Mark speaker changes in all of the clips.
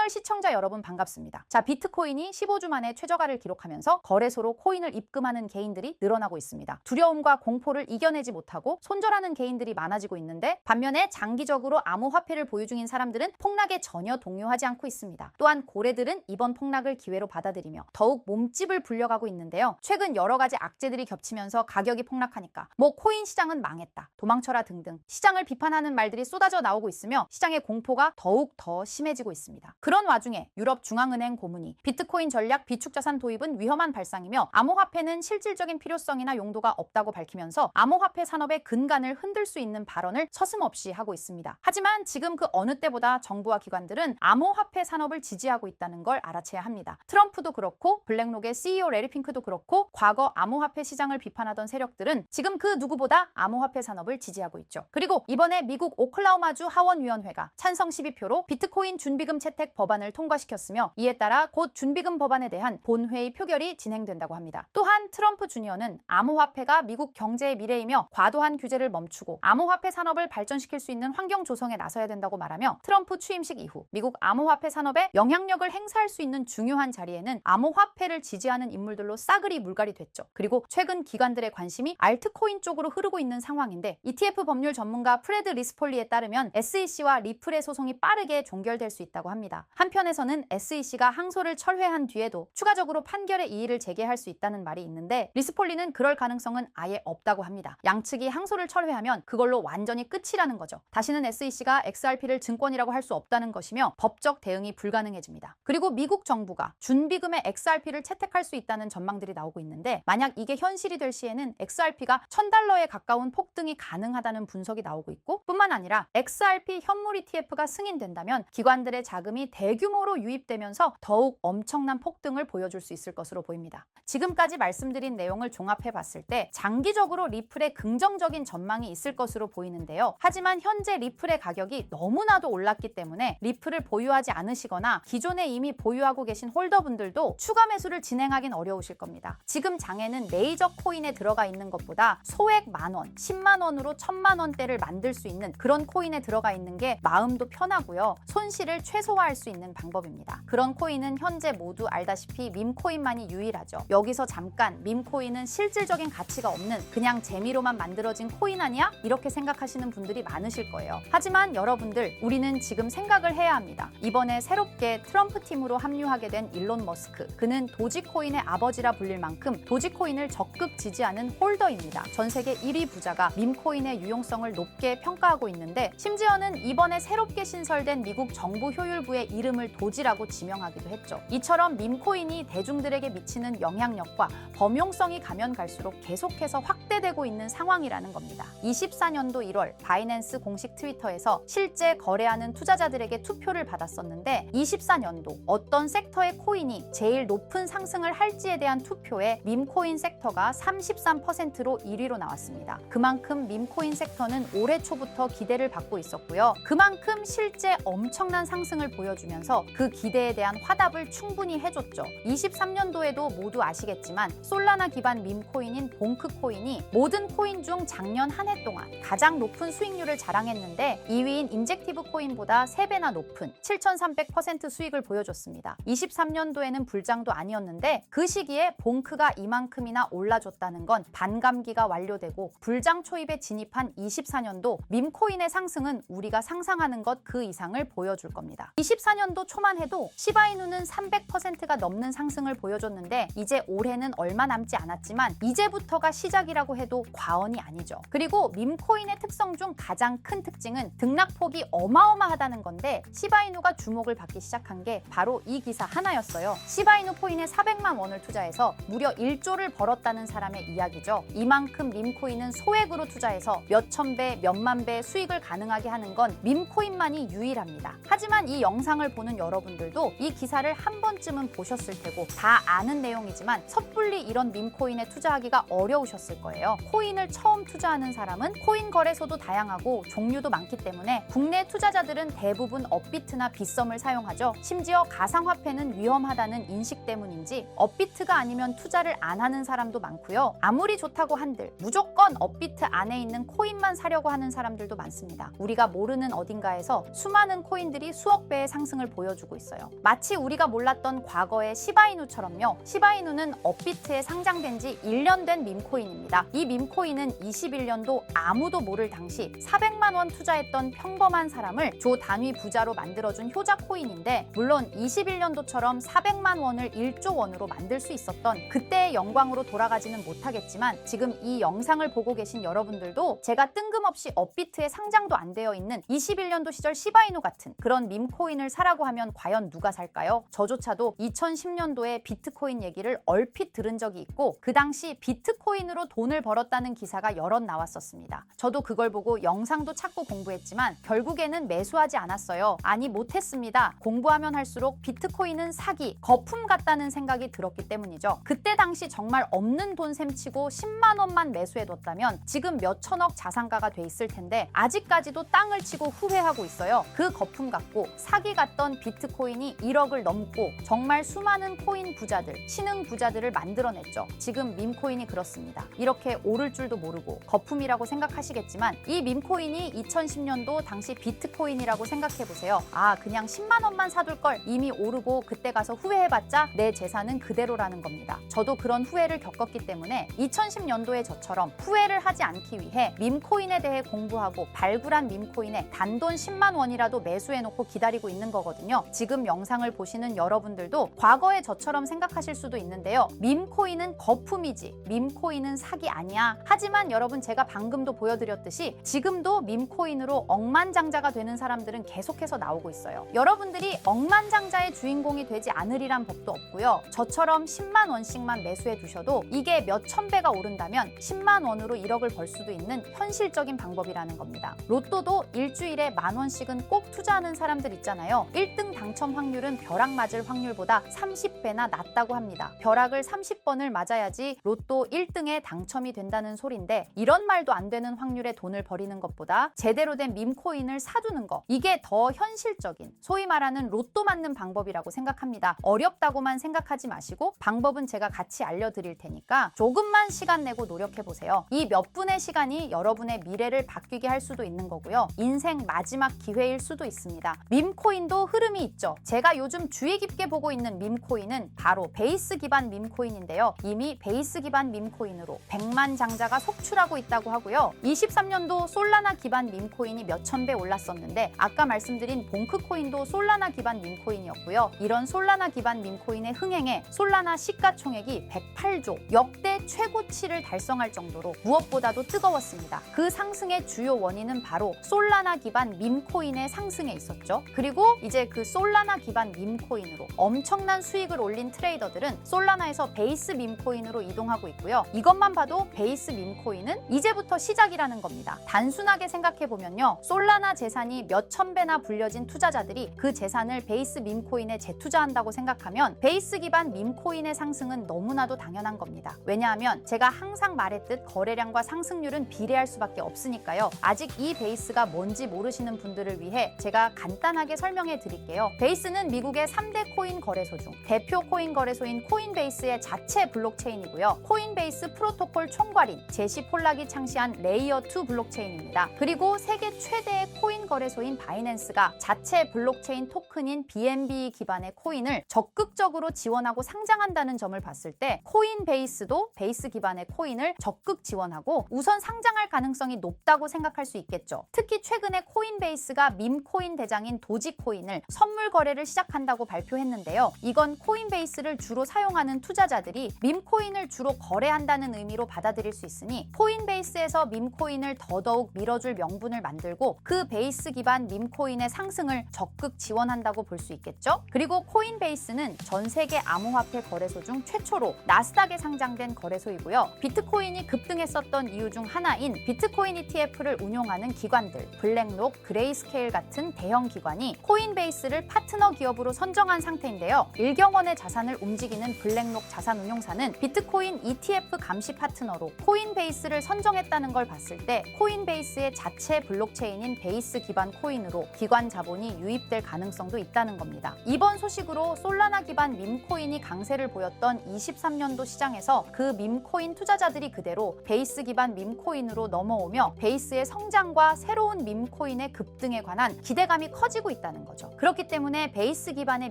Speaker 1: 채널 시청자 여러분 반갑습니다. 자, 비트코인이 15주 만에 최저가를 기록하면서 거래소로 코인을 입금하는 개인들이 늘어나고 있습니다. 두려움과 공포를 이겨내지 못하고 손절하는 개인들이 많아지고 있는데, 반면에 장기적으로 암호화폐를 보유 중인 사람들은 폭락에 전혀 동요하지 않고 있습니다. 또한 고래들은 이번 폭락을 기회로 받아들이며 더욱 몸집을 불려가고 있는데요. 최근 여러 가지 악재들이 겹치면서 가격이 폭락하니까 코인 시장은 망했다, 도망쳐라 등등 시장을 비판하는 말들이 쏟아져 나오고 있으며 시장의 공포가 더욱 더 심해지고 있습니다. 그런 와중에 유럽 중앙은행 고문이 비트코인 전략 비축자산 도입은 위험한 발상이며 암호화폐는 실질적인 필요성이나 용도가 없다고 밝히면서 암호화폐 산업의 근간을 흔들 수 있는 발언을 서슴없이 하고 있습니다. 하지만 지금 그 어느 때보다 정부와 기관들은 암호화폐 산업을 지지하고 있다는 걸 알아채야 합니다. 트럼프도 그렇고 블랙록의 CEO 레리 핑크도 그렇고 과거 암호화폐 시장을 비판하던 세력들은 지금 그 누구보다 암호화폐 산업을 지지하고 있죠. 그리고 이번에 미국 오클라호마주 하원위원회가 찬성 12표로 비트코인 준비금 채택 법안을 통과시켰으며, 이에 따라 곧 준비금 법안에 대한 본회의 표결이 진행된다고 합니다. 또한 트럼프 주니어는 암호화폐가 미국 경제의 미래이며 과도한 규제를 멈추고 암호화폐 산업을 발전시킬 수 있는 환경 조성에 나서야 된다고 말하며, 트럼프 취임식 이후 미국 암호화폐 산업에 영향력을 행사할 수 있는 중요한 자리에는 암호화폐를 지지하는 인물들로 싸그리 물갈이 됐죠. 그리고 최근 기관들의 관심이 알트코인 쪽으로 흐르고 있는 상황인데, ETF 법률 전문가 프레드 리스폴리에 따르면 SEC와 리플의 소송이 빠르게 종결될 수 있다고 합니다. 한편에서는 SEC가 항소를 철회한 뒤에도 추가적으로 판결의 이의를 제기할 수 있다는 말이 있는데, 리스폴리는 그럴 가능성은 아예 없다고 합니다. 양측이 항소를 철회하면 그걸로 완전히 끝이라는 거죠. 다시는 SEC가 XRP를 증권이라고 할 수 없다는 것이며 법적 대응이 불가능해집니다. 그리고 미국 정부가 준비금의 XRP를 채택할 수 있다는 전망들이 나오고 있는데, 만약 이게 현실이 될 시에는 XRP가 $1000에 가까운 폭등이 가능하다는 분석이 나오고 있고, 뿐만 아니라 XRP 현물 ETF가 승인된다면 기관들의 자금이 대규모로 유입되면서 더욱 엄청난 폭등을 보여줄 수 있을 것으로 보입니다. 지금까지 말씀드린 내용을 종합해 봤을 때 장기적으로 리플의 긍정적인 전망이 있을 것으로 보이는데요. 하지만 현재 리플의 가격이 너무나도 올랐기 때문에 리플을 보유하지 않으시거나 기존에 이미 보유하고 계신 홀더분들도 추가 매수를 진행하긴 어려우실 겁니다. 지금 장에는 메이저 코인에 들어가 있는 것보다 소액 만원, 10만원으로 1000만원대를 만들 수 있는 그런 코인에 들어가 있는 게 마음도 편하고요. 손실을 최소화할 수 있는 방법입니다. 그런 코인은 현재 모두 알다시피 밈코인만이 유일하죠. 여기서 잠깐 밈코인은 실질적인 가치가 없는 그냥 재미로만 만들어진 코인 아니야? 이렇게 생각하시는 분들이 많으실 거예요. 하지만 여러분들, 우리는 지금 생각을 해야 합니다. 이번에 새롭게 트럼프 팀으로 합류하게 된 일론 머스크, 그는 도지코인의 아버지라 불릴 만큼 도지코인을 적극 지지하는 홀더입니다. 전 세계 1위 부자가 밈코인의 유용성을 높게 평가하고 있는데, 심지어는 이번에 새롭게 신설된 미국 정부 효율부의 이름을 도지라고 지명하기도 했죠. 이처럼 밈코인이 대중들에게 미치는 영향력과 범용성이 가면 갈수록 계속해서 확대되고 있는 상황이라는 겁니다. 24년도 1월 바이낸스 공식 트위터에서 실제 거래하는 투자자들에게 투표를 받았었는데, 24년도 어떤 섹터의 코인이 제일 높은 상승을 할지에 대한 투표에 밈코인 섹터가 33%로 1위로 나왔습니다. 그만큼 밈코인 섹터는 올해 초부터 기대를 받고 있었고요. 그만큼 실제 엄청난 상승을 보여주면서 그 기대에 대한 화답을 충분히 해줬죠. 23년도에도 모두 아시겠지만 솔라나 기반 밈코인인 봉크코인이 모든 코인 중 작년 한 해 동안 가장 높은 수익률을 자랑했는데, 2위인 인젝티브 코인보다 3배나 높은 7300% 수익을 보여줬습니다. 23년도에는 불장도 아니었는데 그 시기에 봉크가 이만큼이나 올라줬다는 건 반감기가 완료되고 불장 초입에 진입한 24년도 밈코인의 상승은 우리가 상상하는 것 그 이상을 보여줄 겁니다. 24년도 초만 해도 시바이누는 300%가 넘는 상승을 보여줬는데, 이제 올해는 얼마 남지 않았지만 이제부터가 시작이라고 해도 과언이 아니죠. 그리고 밈코인의 특성 중 가장 큰 특징은 등락폭이 어마어마하다는 건데, 시바이누가 주목을 받기 시작한 게 바로 이 기사 하나였어요. 시바이누 코인에 400만 원을 투자해서 무려 1조를 벌었다는 사람의 이야기죠. 이만큼 밈코인은 소액으로 투자해서 몇천 배, 몇만 배 수익을 가능하게 하는 건 밈코인만이 유일합니다. 하지만 이 영상을 보는 여러분들도 이 기사를 한 번쯤은 보셨을 테고 다 아는 내용이지만 섣불리 이런 밈코인에 투자하기가 어려우셨을 거예요. 코인을 처음 투자하는 사람은 코인 거래소도 다양하고 종류도 많기 때문에 국내 투자자들은 대부분 업비트나 빗썸을 사용하죠. 심지어 가상화폐는 위험하다는 인식 때문인지 업비트가 아니면 투자를 안 하는 사람도 많고요. 아무리 좋다고 한들 무조건 업비트 안에 있는 코인만 사려고 하는 사람들도 많습니다. 우리가 모르는 어딘가에서 수많은 코인들이 수억 배의 상승을 상승을 보여주고 있어요. 마치 우리가 몰랐던 과거의 시바이누처럼요. 시바이누는 업비트에 상장된 지 1년 된 밈코인입니다. 이 밈코인은 21년도 아무도 모를 당시 400만 원 투자했던 평범한 사람을 조 단위 부자로 만들어준 효자 코인인데, 물론 21년도처럼 400만 원을 1조 원으로 만들 수 있었던 그때의 영광으로 돌아가지는 못하겠지만, 지금 이 영상을 보고 계신 여러분들도 제가 뜬금없이 업비트에 상장도 안 되어 있는 21년도 시절 시바이누 같은 그런 밈코인을 사라고 하면 과연 누가 살까요? 저조차도 2010년도에 비트코인 얘기를 얼핏 들은 적이 있고, 그 당시 비트코인으로 돈을 벌었다는 기사가 여럿 나왔었습니다. 저도 그걸 보고 영상도 찾고 공부했지만 결국에는 매수하지 않았어요. 아니, 못했습니다. 공부하면 할수록 비트코인은 사기, 거품 같다는 생각이 들었기 때문이죠. 그때 당시 정말 없는 돈 셈치고 10만 원만 매수해뒀다면 지금 몇 천억 자산가가 돼 있을 텐데, 아직까지도 땅을 치고 후회하고 있어요. 그 거품 같고 사기 같던 비트코인이 1억을 넘고 정말 수많은 코인 부자들, 신흥 부자들을 만들어냈죠. 지금 밈코인이 그렇습니다. 이렇게 오를 줄도 모르고 거품이라고 생각하시겠지만, 이 밈코인이 2010년도 당시 비트코인이라고 생각해보세요. 아, 그냥 10만 원만 사둘 걸, 이미 오르고 그때 가서 후회해봤자 내 재산은 그대로라는 겁니다. 저도 그런 후회를 겪었기 때문에 2010년도에 저처럼 후회를 하지 않기 위해 밈코인에 대해 공부하고 발굴한 밈코인에 단돈 10만 원이라도 매수해놓고 기다리고 있는 거거든요. 지금 영상을 보시는 여러분들도 과거의 저처럼 생각하실 수도 있는데요. 밈코인은 거품이지 밈코인은 사기 아니야. 하지만 여러분, 제가 방금도 보여드렸듯이 지금도 밈코인으로 억만장자가 되는 사람들은 계속해서 나오고 있어요. 여러분들이 억만장자의 주인공이 되지 않으리란 법도 없고요. 저처럼 10만 원씩만 매수해 두셔도 이게 몇 천 배가 오른다면 10만 원으로 1억을 벌 수도 있는 현실적인 방법이라는 겁니다. 로또도 일주일에 만 원씩은 꼭 투자하는 사람들 있잖아요. 1등 당첨 확률은 벼락 맞을 확률보다 30배나 낮다고 합니다. 벼락을 30번을 맞아야지 로또 1등에 당첨이 된다는 소린데, 이런 말도 안 되는 확률에 돈을 버리는 것보다 제대로 된 밈코인을 사두는 거, 이게 더 현실적인, 소위 말하는 로또 맞는 방법이라고 생각합니다. 어렵다고만 생각하지 마시고 방법은 제가 같이 알려드릴 테니까 조금만 시간 내고 노력해보세요. 이 몇 분의 시간이 여러분의 미래를 바뀌게 할 수도 있는 거고요. 인생 마지막 기회일 수도 있습니다. 밈코인도 흐름이 있죠. 제가 요즘 주의 깊게 보고 있는 밈코인은 바로 베이스 기반 밈코인인데요. 이미 베이스 기반 밈코인으로 100만 장자가 속출하고 있다고 하고요. 23년도 솔라나 기반 밈코인이 몇천 배 올랐었는데, 아까 말씀드린 봉크코인도 솔라나 기반 밈코인이었고요. 이런 솔라나 기반 밈코인의 흥행에 솔라나 시가총액이 108조, 역대 최고치를 달성할 정도로 무엇보다도 뜨거웠습니다. 그 상승의 주요 원인은 바로 솔라나 기반 밈코인의 상승에 있었죠. 그리고 이제 그 솔라나 기반 밈코인으로 엄청난 수익을 올린 트레이더들은 솔라나에서 베이스 밈코인으로 이동하고 있고요. 이것만 봐도 베이스 밈코인은 이제부터 시작이라는 겁니다. 단순하게 생각해보면요. 솔라나 재산이 몇천 배나 불려진 투자자들이 그 재산을 베이스 밈코인에 재투자한다고 생각하면 베이스 기반 밈코인의 상승은 너무나도 당연한 겁니다. 왜냐하면 제가 항상 말했듯 거래량과 상승률은 비례할 수밖에 없으니까요. 아직 이 베이스가 뭔지 모르시는 분들을 위해 제가 간단하게 설명해 드릴게요. 베이스는 미국의 3대 코인 거래소 중 대표 코인 거래소인 코인베이스의 자체 블록체인이고요. 코인베이스 프로토콜 총괄인 제시 폴락이 창시한 레이어2 블록체인입니다. 그리고 세계 최대의 코인 거래소인 바이낸스가 자체 블록체인 토큰인 BNB 기반의 코인을 적극적으로 지원하고 상장한다는 점을 봤을 때, 코인베이스도 베이스 기반의 코인을 적극 지원하고 우선 상장할 가능성이 높다고 생각할 수 있겠죠. 특히 최근에 코인베이스가 밈코인 대장인 도지코인을 선물 거래를 시작한다고 발표했는데요. 이건 코인베이스를 주로 사용하는 투자자들이 밈코인을 주로 거래한다는 의미로 받아들일 수 있으니, 코인베이스에서 밈코인을 더더욱 밀어줄 명분을 만들고 그 베이스 기반 밈코인의 상승을 적극 지원한다고 볼 수 있겠죠. 그리고 코인베이스는 전 세계 암호화폐 거래소 중 최초로 나스닥에 상장된 거래소이고요. 비트코인이 급등했었던 이유 중 하나인 비트코인 ETF를 운용하는 기관들, 블랙록, 그레이스케일 같은 대형 기관이 코인베이스를 파트너 기업으로 선정한 상태인데요. 일경원의 자산을 움직이는 블랙록 자산운용사는 비트코인 ETF 감시 파트너로 코인베이스를 선정했다는 걸 봤을 때, 코인베이스의 자체 블록체인인 베이스 기반 코인으로 기관 자본이 유입될 가능성도 있다는 겁니다. 이번 소식으로 솔라나 기반 밈코인이 강세를 보였던 23년도 시장에서 그 밈코인 투자자들이 그대로 베이스 기반 밈코인으로 넘어오며 베이스의 성장과 새로운 밈코인의 급등에 관한 기대감이 커지고 있다는 거죠. 거죠. 그렇기 때문에 베이스 기반의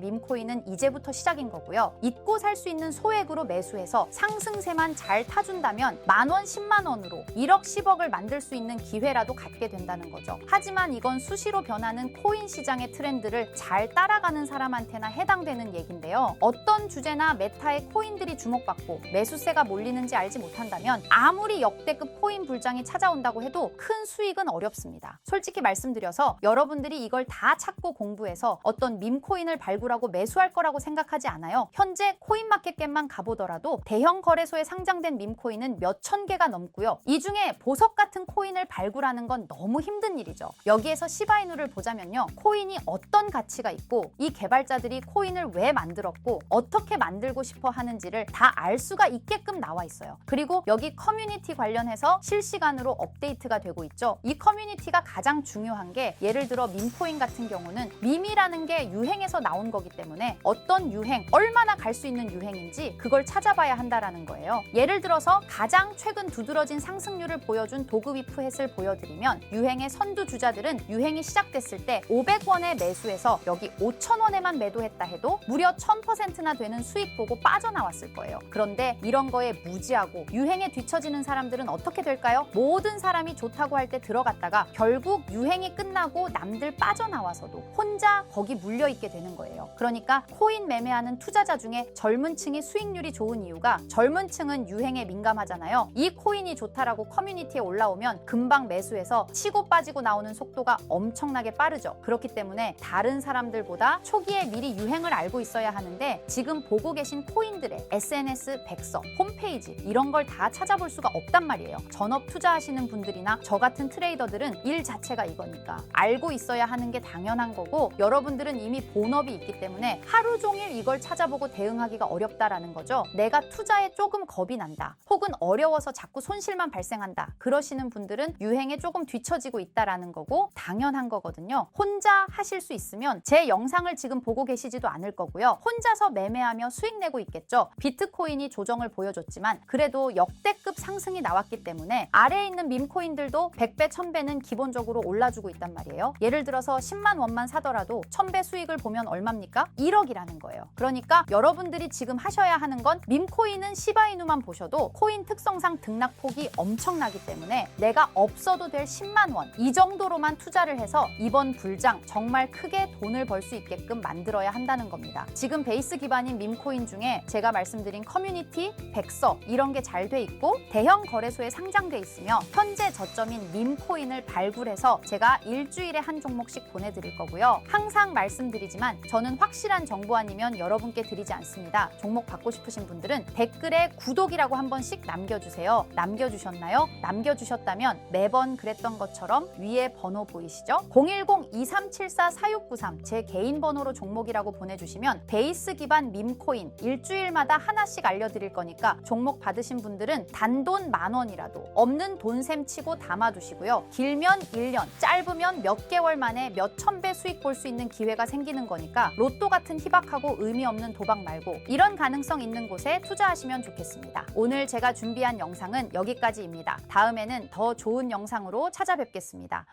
Speaker 1: 밈코인은 이제부터 시작인 거고요. 잊고 살 수 있는 소액으로 매수해서 상승세만 잘 타준다면 만원, 10만 원으로 1억, 10억을 만들 수 있는 기회라도 갖게 된다는 거죠. 하지만 이건 수시로 변하는 코인 시장의 트렌드를 잘 따라가는 사람한테나 해당되는 얘긴데요. 어떤 주제나 메타의 코인들이 주목받고 매수세가 몰리는지 알지 못한다면 아무리 역대급 코인 불장이 찾아온다고 해도 큰 수익은 어렵습니다. 솔직히 말씀드려서 여러분들이 이걸 다 찾고 공부해서 어떤 밈코인을 발굴하고 매수할 거라고 생각하지 않아요. 현재 코인마켓겟만 가보더라도 대형 거래소에 상장된 밈코인은 몇천 개가 넘고요. 이 중에 보석 같은 코인을 발굴하는 건 너무 힘든 일이죠. 여기에서 시바이누를 보자면요. 코인이 어떤 가치가 있고 이 개발자들이 코인을 왜 만들었고 어떻게 만들고 싶어 하는지를 다 알 수가 있게끔 나와 있어요. 그리고 여기 커뮤니티 관련해서 실시간으로 업데이트가 되고 있죠. 이 커뮤니티가 가장 중요한 게 예를 들어 밈코인 같은 경우는 밈이라는 게 유행에서 나온 거기 때문에 어떤 유행, 얼마나 갈 수 있는 유행인지 그걸 찾아봐야 한다라는 거예요. 예를 들어서 가장 최근 두드러진 상승률을 보여준 도그위프햇을 보여드리면 유행의 선두주자들은 유행이 시작됐을 때 500원에 매수해서 여기 5,000원에만 매도했다 해도 무려 1000%나 되는 수익 보고 빠져나왔을 거예요. 그런데 이런 거에 무지하고 유행에 뒤처지는 사람들은 어떻게 될까요? 모든 사람이 좋다고 할 때 들어갔다가 결국 유행이 끝나고 남들 빠져나와서도 혼자 거기 물려있게 되는 거예요. 그러니까 코인 매매하는 투자자 중에 젊은 층이 수익률이 좋은 이유가 젊은 층은 유행에 민감하잖아요. 이 코인이 좋다라고 커뮤니티에 올라오면 금방 매수해서 치고 빠지고 나오는 속도가 엄청나게 빠르죠. 그렇기 때문에 다른 사람들보다 초기에 미리 유행을 알고 있어야 하는데 지금 보고 계신 코인들의 SNS 백서, 홈페이지 이런 걸 다 찾아볼 수가 없단 말이에요. 전업 투자하시는 분들이나 저 같은 트레이더들은 일 자체가 이거니까 알고 있어야 하는 게 당연한 거고 여러분들은 이미 본업이 있기 때문에 하루 종일 이걸 찾아보고 대응하기가 어렵다라는 거죠. 내가 투자에 조금 겁이 난다. 혹은 어려워서 자꾸 손실만 발생한다. 그러시는 분들은 유행에 조금 뒤처지고 있다라는 거고 당연한 거거든요. 혼자 하실 수 있으면 제 영상을 지금 보고 계시지도 않을 거고요. 혼자서 매매하며 수익 내고 있겠죠. 비트코인이 조정을 보여줬지만 그래도 역대급 상승이 나왔기 때문에 아래에 있는 밈코인들도 100배, 1000배는 기본적으로 올라주고 있단 말이에요. 예를 들어서 10만 원만 사더라도 1000배 수익을 보면 얼마입니까? 1억이라는 거예요. 그러니까 여러분들이 지금 하셔야 하는 건 밈코인은 시바이누만 보셔도 코인 특성상 등락폭이 엄청나기 때문에 내가 없어도 될 10만 원 이 정도로만 투자를 해서 이번 불장 정말 크게 돈을 벌 수 있게끔 만들어야 한다는 겁니다. 지금 베이스 기반인 밈코인 중에 제가 말씀드린 커뮤니티, 백서 이런 게 잘 돼 있고 대형 거래소에 상장돼 있으며 현재 저점인 밈코인을 발굴해서 제가 일주일에 한 종목씩 보내드릴 거고요. 항상 말씀드리지만 저는 확실한 정보 아니면 여러분께 드리지 않습니다. 종목 받고 싶으신 분들은 댓글에 구독이라고 한 번씩 남겨주세요. 남겨주셨나요? 남겨주셨다면 매번 그랬던 것처럼 위에 번호 보이시죠? 010-2374-4693 제 개인 번호로 종목이라고 보내주시면 베이스 기반 밈코인 일주일마다 하나씩 알려드릴 거니까 종목 받으신 분들은 단돈 10,000원이라도 없는 돈셈 치고 담아두시고요. 길면 1년, 짧으면 몇 개월 만에 몇 천 배 수익 볼 수 있는 기회가 생기는 거니까 로또 같은 희박하고 의미 없는 도박 말고 이런 가능성 있는 곳에 투자하시면 좋겠습니다. 오늘 제가 준비한 영상은 여기까지입니다. 다음에는 더 좋은 영상으로 찾아뵙겠습니다.